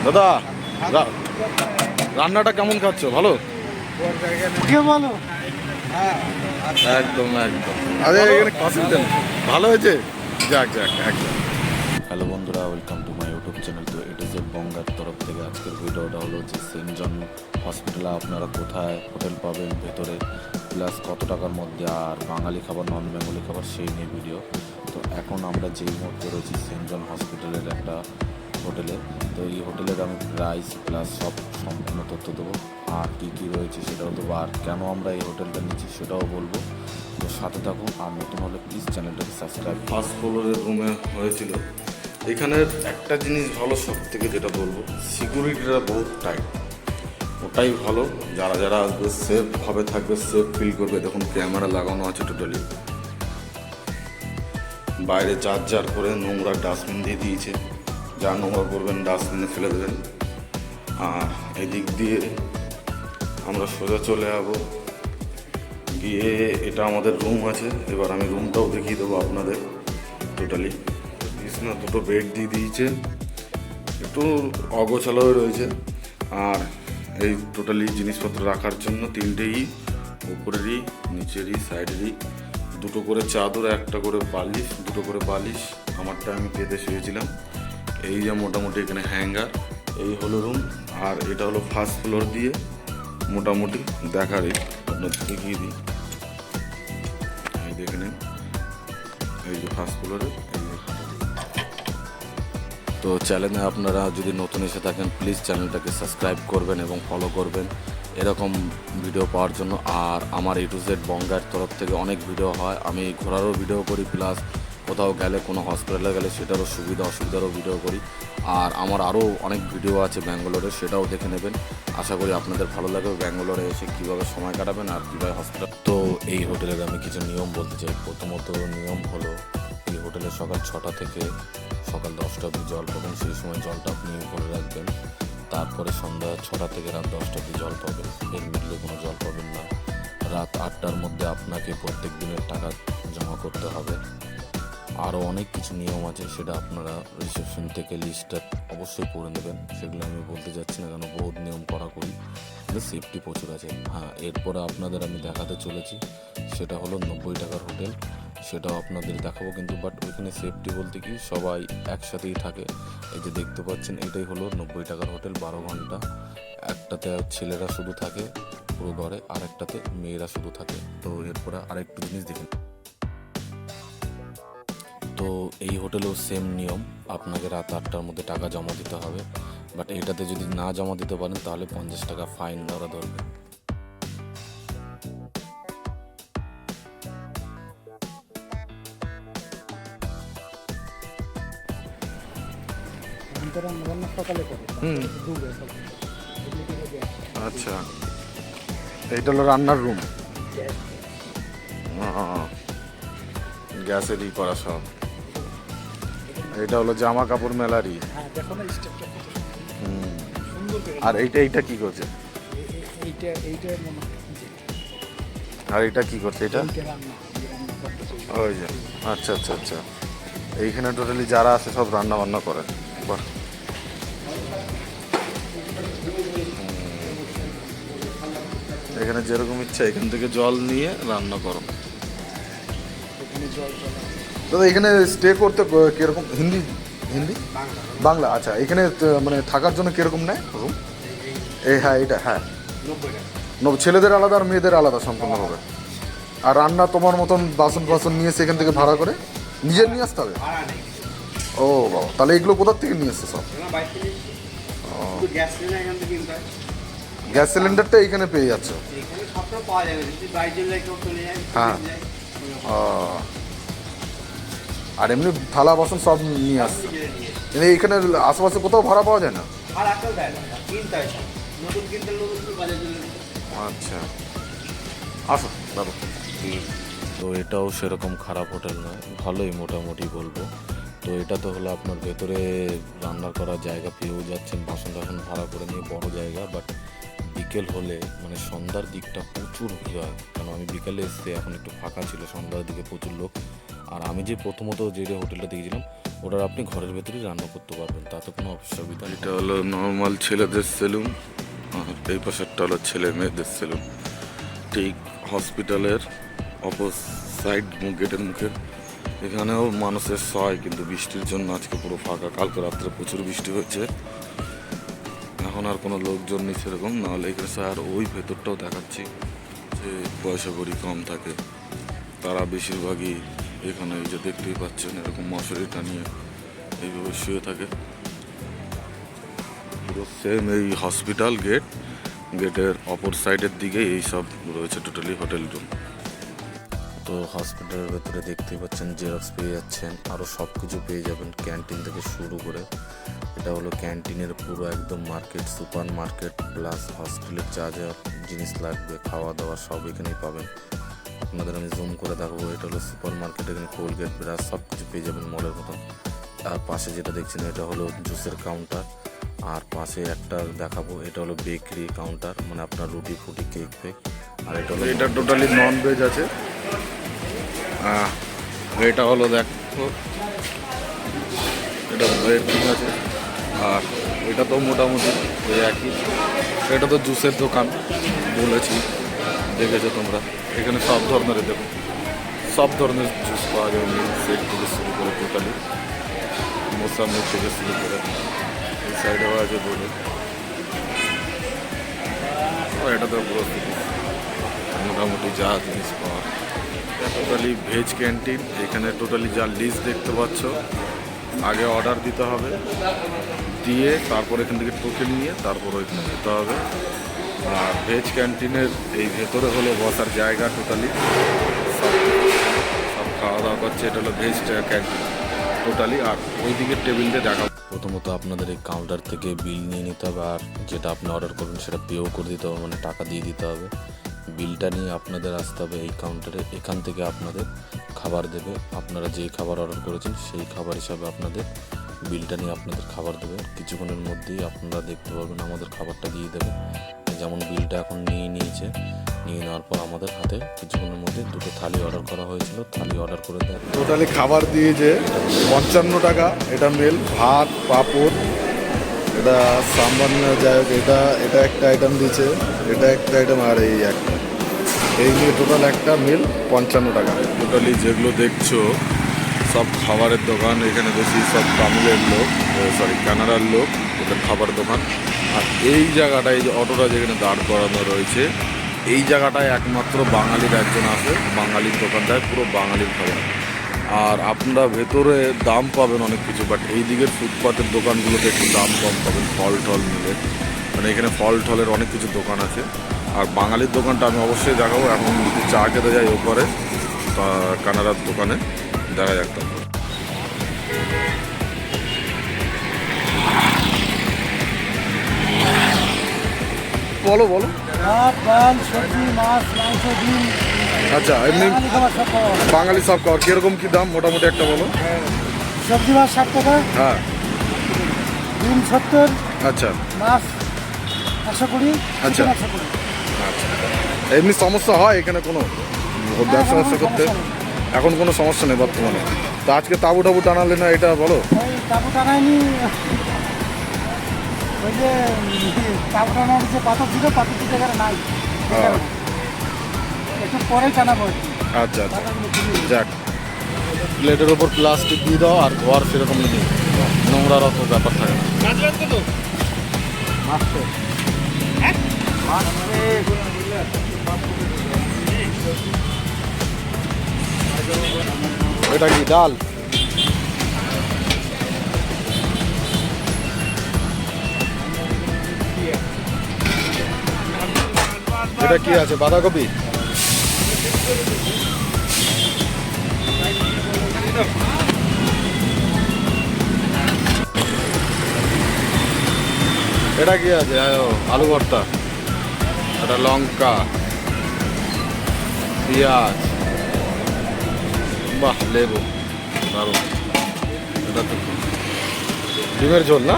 দাদা রান্নাটা কেমন খাচ্ছ? ভালো? বলো। একদম একদম। আরে এখানে কষিস দেন, ভালো হয়েছে। যাক যাক একদম। হ্যালো বন্ধুরা, welcome to my YouTube channel. তো এটা যে বঙ্গার তরফ থেকে আজকের ভিডিওটা হলো যে সেন্ট জন হসপিটালে আপনারা কোথায় হোটেল পাবেন ভেতরে, প্লাস কত টাকার মধ্যে, আর বাঙালি খাবার নন বেঙ্গলি খাবার সেই নিয়ে ভিডিও। তো এখন আমরা যেই মুহূর্তে রয়েছি সেন্ট জন হসপিটালের একটা হোটেলে। তো এই হোটেলের আমি প্রাইস প্লাস সব সম্পূর্ণ তথ্য দেবো, আর কী কী রয়েছে সেটাও দেবো, আর কেন আমরা এই হোটেলটা নিচ্ছি সেটাও বলবো। তো সাথে থাকুন, আর নতুন হলে প্লিজ চ্যানেলটাকে সাবস্ক্রাইব। ফার্স্ট ফ্লোরের রুমে হয়েছিল। এখানের একটা জিনিস ভালো, সব থেকে যেটা বলবো, সিকিউরিটিটা বহুত টাইট। ওটাই ভালো, যারা যারা আসবে সেফভাবে থাকবে, সেফ ফিল করবে। দেখুন ক্যামেরা লাগানো আছে টোটালি। বাইরে যার করে নোংরা ডাস্টবিন দিয়ে দিয়েছে, যা নোংরা করবেন ডাস্টবিনে ফেলে দেবেন। আর এদিক দিয়ে আমরা সোজা চলে যাবো গিয়ে, এটা আমাদের রুম আছে। এবার আমি রুমটাও দেখিয়ে দেবো আপনাদের। টোটালি বিছনা দুটো বেড দিয়ে দিয়েছে, একটু অগোছালো রয়েছে। আর এই টোটালি জিনিসপত্র রাখার জন্য তিনটেই, উপরেরই নিচেরই সাইডেরই দুটো করে চাদর, একটা করে বালিশ, দুটো করে বালিশ। আমারটা আমি পেতে শুয়েছিলাম। এই যে মোটামুটি এখানে হ্যাঙ্গার। এই হলো রুম। আর এটা হলো ফার্স্ট ফ্লোর দিয়ে মোটামুটি দেখারই, আপনার দেখিয়ে দিই। এই দেখে নিন, এই যে ফার্স্ট ফ্লোরে। তো চ্যানেলে আপনারা যদি নতুন এসে থাকেন, প্লিজ চ্যানেলটাকে সাবস্ক্রাইব করবেন এবং ফলো করবেন এরকম ভিডিও পাওয়ার জন্য। আর আমার A to Z বঙ্গার তরফ থেকে অনেক ভিডিও হয়, আমি ঘোরারও ভিডিও করি, প্লাস কোথাও গেলে কোনো হসপিটালে গেলে সেটারও সুবিধা অসুবিধারও ভিডিও করি। আর আমার আরও অনেক ভিডিও আছে ব্যাঙ্গালোরে, সেটাও দেখে নেবেন। আশা করি আপনাদের ভালো লাগবে ব্যাঙ্গালোরে এসে কীভাবে সময় কাটাবেন আর কীভাবে হসপিটাল। তো এই হোটেলের আমি কিছু নিয়ম বলতে চাই। প্রথমত নিয়ম হলো, এই হোটেলে সকাল 6টা থেকে সকাল 10টা অবধি জল পাবেন, সেই সময় জলটা আপনি ভরে রাখবেন। তারপরে সন্ধ্যা 6টা থেকে রাত 10টা অবধি জল পাবেন, এর মিডলে কোনো জল পাবেন না। রাত 8টার মধ্যে আপনাকে প্রত্যেক দিনের টাকা জমা করতে হবে। আরও অনেক কিছু নিয়ম আছে, সেটা আপনারা রিসেপশন থেকে লিস্টটা অবশ্যই পড়ে নেবেন। সেগুলো আমি বলতে যাচ্ছি না, কেন বহুত নিয়ম করা করি, কিন্তু সেফটি প্রচুর আছে। হ্যাঁ, এরপরে আপনাদের আমি দেখাতে চলেছি, সেটা হলো 90 টাকার হোটেল। সেটাও আপনাদের দেখাবো, কিন্তু বাট ওইখানে সেফটি বলতে কি, সবাই একসাথেই থাকে। এই যে দেখতে পাচ্ছেন, এটাই হলো 90 টাকার হোটেল, 12 ঘন্টা। একটাতে ছেলেরা শুধু থাকে পুরো ঘরে, আর একটাতে মেয়েরা শুধু থাকে। তো এরপরে আরেকটু জিনিস দেখুন। তো এই হোটেলেও সেম নিয়ম, আপনাকে রাত 8টার মধ্যে টাকা জমা দিতে হবে। বাট এটাতে যদি না জমা দিতে পারেন তাহলে 50 টাকা ফাইন ধরা ধরবে। আচ্ছা, এইটা হলো রান্নার রুম, গ্যাসেরই করা সব। এটা হলো জামা কাপড় মেলারই। আর এইটা কি করছে? আর এটা কি করছে? এটা ওই যে, আচ্ছা আচ্ছা আচ্ছা, এইখানে টোটালি যারা আছে সব রান্না বান্না করে। বাহ, এখানে যেরকম ইচ্ছা এখান থেকে জল নিয়ে রান্না করো। দাদা এখানে স্টে করতে কিরকম? হিন্দি হিন্দি বাংলা? আচ্ছা, এখানে মানে থাকার জন্য কিরকম নেয় রুম? এই হ্যাঁ, এটা হ্যাঁ, ছেলেদের আলাদা আর মেয়েদের আলাদা সম্পূর্ণভাবে। আর রান্না তোমার মতন বাসন ফাসন নিয়ে সেখান থেকে ভাড়া করে নিজের নিয়ে আসতে হবে? ও বাবা, তাহলে এগুলো কোথার থেকে নিয়ে আসছে সব? গ্যাস সিলিন্ডারটা এখানে পেয়ে যাচ্ছ? হ্যাঁ। ও, আর এমনি থালা বাসন সব নিয়ে আসছে? এখানে আশেপাশে কোথাও ভাড়া পাওয়া যায় না? আচ্ছা, আসো দাদা। তো এটাও সেরকম খারাপ হোটেল নয়, ভালোই মোটামুটি বলবো। তো এটা তো হলো আপনার ভেতরে রান্না করার জায়গা, পেয়েও যাচ্ছেন বাসন টাসন ভাড়া করে নিয়ে, বড় জায়গা। বাট বিকেল হলে মানে সন্ধ্যার দিকটা প্রচুর ভিড় হয়, কারণ আমি বিকেলে এসে এখন একটু ফাঁকা ছিল, সন্ধ্যার দিকে প্রচুর লোক। আর আমি যে প্রথমত যে হোটেলটা দেখেছিলাম ওটা আপনি ঘরের ভেতরেই রান্না করতে পারবেন, তাতে কোনো অসুবিধা নেই। এটা হলো নর্মাল ছেলেদের সেলুন, আর এই পাশেরটা হলো ছেলে মেয়েদের সেলুন। ঠিক হসপিটালের অপর সাইড গেটের মুখে। এখানেও মানুষের সয়, কিন্তু বৃষ্টির জন্য আজকে পুরো ফাঁকা। কালকে রাত্রে প্রচুর বৃষ্টি হয়েছে, এখন আর কোনো লোকজন নেই সেরকম। নাহলে এখানে আর ওই ভেতরটাও দেখাচ্ছি যে পয়সা কড়ি কম থাকে, তারা বেশিরভাগই এখানে এই যে দেখতেই পাচ্ছেন এরকম মশারি টানিয়ে এইভাবে শুয়ে থাকে। পুরো সেম এই হসপিটাল গেটের অপর সাইডের দিকে এই সব রয়েছে টোটালি হোটেল রুম। তো হসপিটালের ভেতরে দেখতেই পাচ্ছেন জেরক্স পেয়ে যাচ্ছেন, আরও সব কিছু পেয়ে যাবেন ক্যান্টিন থেকে শুরু করে। এটা হলো ক্যান্টিনের পুরো একদম মার্কেট, সুপার মার্কেট প্লাস হসপিটালের যা যা জিনিস লাগবে খাওয়া দাওয়া সব এখানেই পাবেন। আপনাদের আমি জুম করে দেখাবো। এটা হলো সুপার মার্কেট, এখানে কোলগেট ব্রাশ সব কিছু পেয়ে যাবেন মলের মতন। আর পাশে যেটা দেখছেন এটা হলো জুসের কাউন্টার, আর পাশে একটা দেখাবো এটা হলো বেকারি কাউন্টার, মানে আপনার রুটি ফুটি কেক ফেক। আর এটা হলো এটা টোটালি নন ভেজ আছে। এটা হলো দেখো এটা ঠিক আছে। আর এটা তো মোটামুটি ওই একই। এটা তো জুসের দোকান বলেছি, দেখেছো তোমরা। এখানে সব ধরনের দেখো, সব ধরনের জুস পাওয়া যাবে, মিল্ক শেক থেকে শুরু করে টোটালি মোসাম্বি থেকে শুরু করে। এই সাইডেও আছে বলে এটা তো পুরো মোটামুটি যা জিনিস পাওয়া। Totally veg canteen. এখানে টোটালি যা লিস্ট দেখতে পাচ্ছ আগে অর্ডার দিতে হবে, দিয়ে তারপর এখান থেকে টোকেন নিয়ে তারপর ওইখানে যেতে হবে। আর ভেজ ক্যান্টিনের এই ভেতরে হলো বসার জায়গা, টোটালি সব খাওয়া দাওয়া করছে। এটা হলো ভেজ ক্যান্টিন টোটালি। আর ওই দিকের টেবিলটা দেখা, প্রথমত আপনাদের এই কাউন্টার থেকে বিল নিয়ে নিতে হবে, আর যেটা আপনি অর্ডার করবেন সেটা পেও করে দিতে হবে, মানে টাকা দিয়ে দিতে হবে। বিলটা নিয়ে আপনাদের আসতে হবে এই কাউন্টারে। এখান থেকে আপনাদের খাবার দেবে, আপনারা যেই খাবার অর্ডার করেছেন সেই খাবার হিসাবে আপনাদের বিলটা নিয়ে আপনাদের খাবার দেবে। কিছুক্ষণের মধ্যেই আপনারা দেখতে পারবেন আমাদের খাবারটা দিয়ে দেবে। যেমন বিলটা এখন নিয়ে নিয়েছে, নিয়ে নেওয়ার পর আমাদের হাতে কিছুক্ষণের মধ্যে দুটো থালি অর্ডার করা হয়েছিল, থালি অর্ডার করে দেয়। টোটালি খাবার দিয়েছে 55 টাকা। এটা মেল ভাত পাঁপড়, এটা সাম্বার নিয়ে যাই হোক, এটা এটা একটা আইটেম দিয়েছে, এটা একটা আইটেম, আর এই একটা, এই নিয়ে টোটাল একটা মিল 55 টাকা। টোটালি যেগুলো দেখছো সব খাবারের দোকান। এখানে বেশি সব তামিলের লোক, সরি কানাডার লোক, ওদের খাবার দোকান। আর এই জায়গাটায় এই যে অটোটা যেখানে দাঁড় করানো রয়েছে, এই জায়গাটায় একমাত্র বাঙালির একজন আছে, বাঙালির দোকানটায় পুরো বাঙালির খাবার। আর আপনারা ভেতরে দাম পাবেন অনেক কিছু, বাট এই দিকের ফুটপাতের দোকানগুলোতে একটু দাম কম পাবেন ফল টল মিলে, মানে এখানে ফল টলের অনেক কিছু দোকান আছে। আর বাঙালির দোকানটা আমি অবশ্যই দেখাবো। এখন যদি চা খেতে যাই ওপরে তা কানাডার দোকানে দেখা যাক। তারপর বলো বলো। ভাত ডাল সবজি মাছ মাংস ডিম আচ্ছা, এমনি বাঙালি খাবার সব পাওয়া যায়। বাঙালি সব খাবার কীরকম কী দাম মোটামুটি একটা বলো। সবজি মাছ 60 টাকা, হ্যাঁ ডিম 70, আচ্ছা মাছ 120, আচ্ছা। চিকেন 120। আচ্ছা, এমনি সমস্যা হয় এখানে কোনো ব্যবসা ব্যবসা করতে? এখন কোনো সমস্যা নেই বর্তমানে। তা আজকে তাবু টাবু টানালে না এটা বলো। ওই তাবু টানায়নি, ওই যে তাবু টানার যে পাথর ছিল পাথরটি জায়গায় নাই, হ্যাঁ। একটু পরেই টানাবো আর কি। আচ্ছা আচ্ছা, পাথরগুলো তুলে। যাক। প্লেটের ওপর প্লাস্টিক দিয়ে দাও, আর ঘর সেরকম নেই, নোংরার অত ব্যাপার থাকে না। মাছটা এটা কি ডাল? এটা কি আছে, বাঁধাকপি? এটা কি আছে? আলু ভর্তা, এটা লঙ্কা, পেঁয়াজ, বাহ লেবু, দারুণ। এটা তো ডিমের ঝোল না?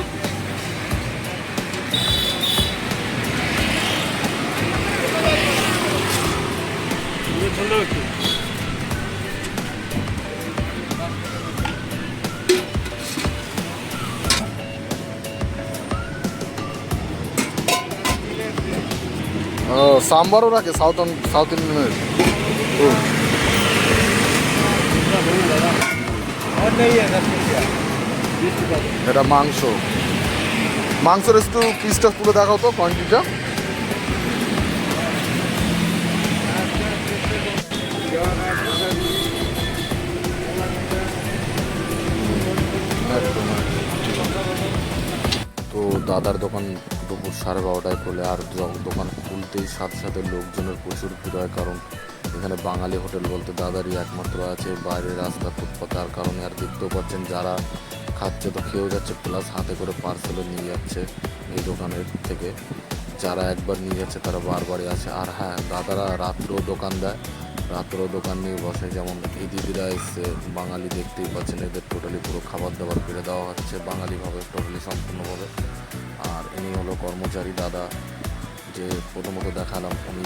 सांबारो रखे साउथ इंडियन में और नहीं है 10 रुपया 20 रुपया এটা মাংস মাংসের একটু পিসটা তুলে দেখাও তো কোয়ান্টিটিটা তো দাদার দোকান দুপুর 12:30টায় খোলে আর দোকান খুলতেই সাথে সাথে লোকজনের প্রচুর ভিড় হয় কারণ এখানে বাঙালি হোটেল বলতে দাদারই একমাত্র আছে বাইরে রাস্তা ফুটপাতে আর কারণে আর দেখতেও পাচ্ছেন যারা খাচ্ছে তো খেয়েও যাচ্ছে প্লাস হাতে করে পার্সেলও নিয়ে যাচ্ছে এই দোকানের থেকে যারা একবার নিয়ে যাচ্ছে তারা বারবারই আসে আর হ্যাঁ দাদারা রাত্রেও দোকান দেয় রাত্রেও দোকান নিয়ে বসে যেমন এই দিদিরা এসছে বাঙালি দেখতেই পাচ্ছেন এদের টোটালি পুরো খাবার দাবার ফিরে দেওয়া হচ্ছে বাঙালিভাবে টোটালি সম্পূর্ণভাবে আর ইনি হলো কর্মচারী দাদা যে প্রথমত দেখালাম উনি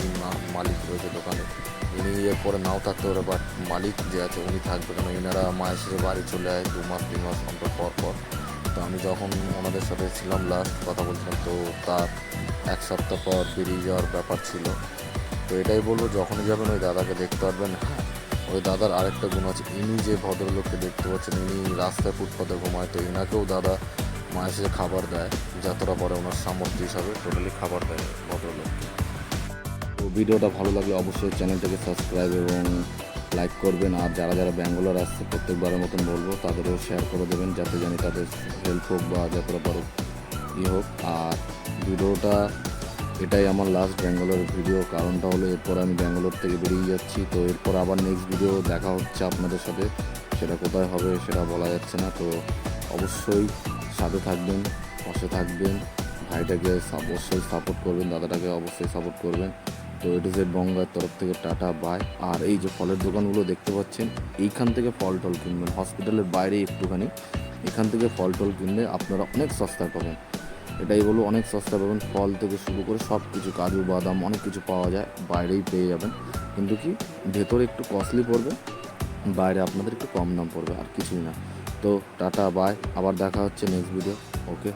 মালিক রয়েছে দোকানে ইনি এরপরে নাও থাকতে পারে বাট মালিক যে আছে উনি থাকবে কেন এনারা মায়ের সাথে বাড়ি চলে যায় 2 মাস 3 মাস অন্তর পর পর তো আমি যখন ওনাদের সাথে ছিলাম লাস্ট কথা বলছিলাম তো তার 1 সপ্তাহ পর বেরিয়ে যাওয়ার ব্যাপার ছিল তো এটাই বলবো যখনই যাবেন ওই দাদাকে দেখতে পারবেন হ্যাঁ ওই দাদার আরেকটা গুণ আছে ইনি যে ভদ্রলোককে দেখতে পাচ্ছেন ইনি রাস্তায় ফুটপাতে ঘুমায় তো এনাকেও দাদা মায়ের সাথে খাবার দেয় যাত্রা পরে ওনার সামর্থ্য হিসাবে টোটালি খাবার দেয় ভদ্রলোককে তো ভিডিওটা ভালো লাগলে অবশ্যই চ্যানেলটাকে সাবস্ক্রাইব এবং লাইক করবেন আর যারা যারা ব্যাঙ্গালোর আসছে প্রত্যেকবারের মতন বলবো তাদেরও শেয়ার করে দেবেন যাতে জানি তাদের হেল্প হোক বা যাত্রা পরে হোক আর ভিডিওটা এটাই আমার লাস্ট ব্যাঙ্গালোরের ভিডিও কারণটা হলো এরপর আমি ব্যাঙ্গালোর থেকে বেরিয়ে যাচ্ছি তো এরপর আবার নেক্সট ভিডিও দেখা হচ্ছে আপনাদের সাথে সেটা কোথায় হবে সেটা বলা যাচ্ছে না তো অবশ্যই সাথে থাকবেন পাশে থাকবেন ভাইটাকে অবশ্যই সাপোর্ট করবেন দাদাটাকে অবশ্যই সাপোর্ট করবেন তো এটুজেড বঙ্গার তরফ থেকে টাটা বাই আর এই যে ফলের দোকানগুলো দেখতে পাচ্ছেন এইখান থেকে ফল টল কিনবেন হসপিটালের বাইরে একটুখানি এখান থেকে ফল টল কিনলে আপনারা অনেক সস্তায় পাবেন এটাই বলবো অনেক সস্তা পাবেন ফল থেকে শুরু করে সব কিছু কাজু বাদাম অনেক কিছু পাওয়া যায় বাইরেই পেয়ে যাবেন কিন্তু কি ভেতরে একটু কস্টলি পড়বে বাইরে আপনাদের একটু কম দাম পড়বে আর কিছুই না তো টাটা বাই আবার দেখা হচ্ছে নেক্সট ভিডিও ওকে